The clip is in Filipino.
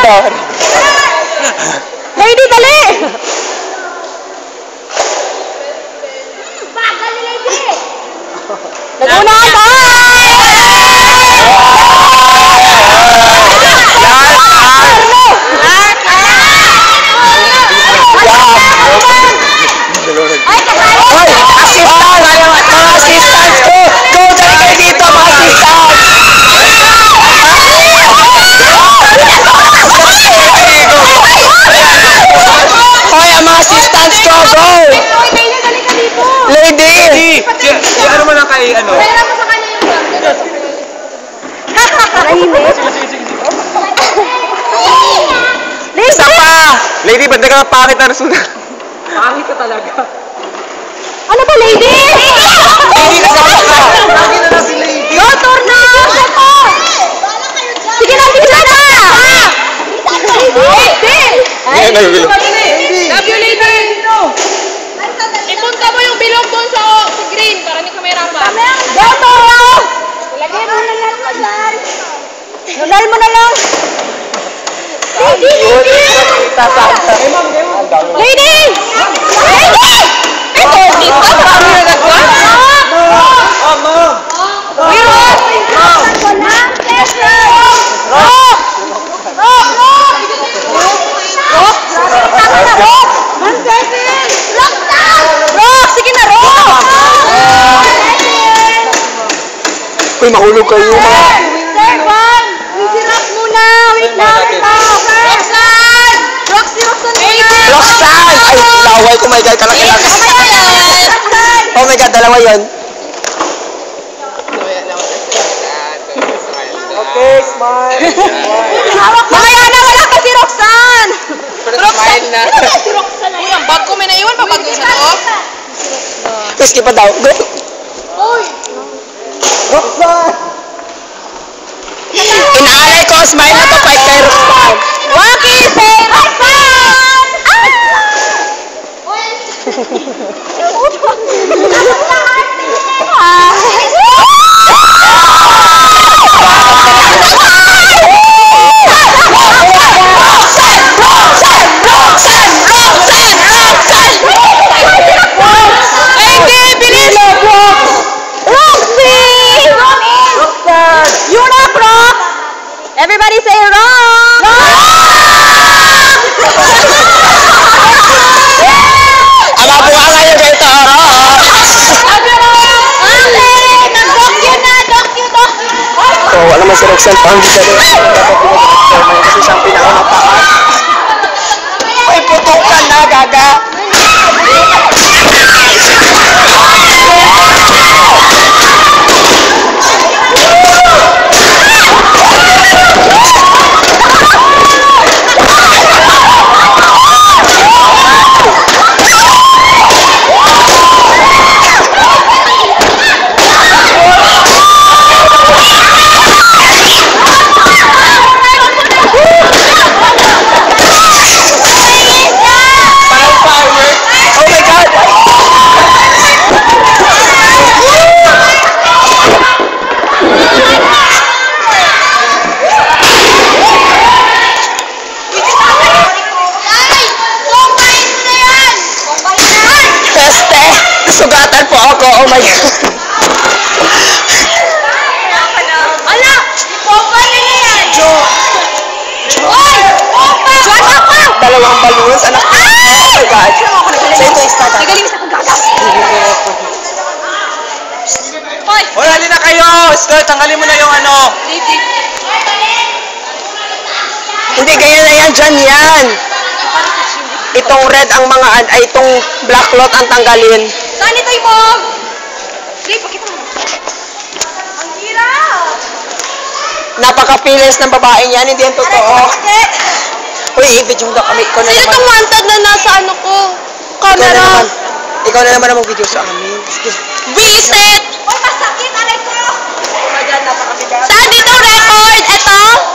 Sorry. Lady, dali! Naguna ka! Isa pa! Lady, ba't ka pangit na resulta? Pangit ka talaga. Ano ba, lady? Lady, kasama ka! Lagi na lang si Lady. Go, tour na! Sige na, sige na! Ay, nagugulo. Love you, Lady. Ipunta mo yung bilog doon sa green para hindi ka mahirapan. Go, tour! Lagay mo na lang mo dyan. Nunal mo na lang. Lady! Lady! Lady! Lady! Ito, dito. Marami na nagwa. Ma'am! Rock! Walang pleasure! Rock! Rock! Rock! Rock! Rock! One second! Rock down! Rock! Sige na, Rock! Uy, mahulog kayo, mga. Sir, Juan! Easy rock muna! Wait lang! Roxanne! Roxanne muna! Roxanne! Ay, laway ko, my God, kalaki-laki. Oh my God, dalawa yun. Okay, smile. Mamaya na, wala pa si Roxanne! Smile na. Si Roxanne! Uy, ang bag ko may naiwan pa bag doon sa loob. Whiskey pa daw. Go. Roxanne! Inaalay ko, smile na to, fight kay Roxanne. Waki, say Roxanne! Everybody say rock! Ang mabuha ngayon kayo to, So, alam mo si Roxanne, pang di ka rin. Kasi siyang pinakamataas. Ay, putok ka na, gaga. Sugatan po ako, oh my God. Ala! Ipopa na yan! Oy! Popa! Dalawang balloons, anak. Oh my God. Sa ito, istata. Nagaling sa kagagas. Hoy! Hoy, halin na kayo! Skirt, tanggalin mo na yung ano. Lady. Hindi, ganyan na yan, dyan yan. Itong red ang mga, ay itong black cloth ang tanggalin. Saan ito mo? Sige, pakita mo. Ang hirap! Napaka-feelings ng babaeng yan, hindi yan totoo. Bakit? Uy, i-video mo daw kami. Ikaw na Sino naman. itong wanted na nasa ano ko? Camera. Ikaw na naman ang mag-video sa amin. Visit! Uy, masakit! Aray ko! Saan dito record? Ito?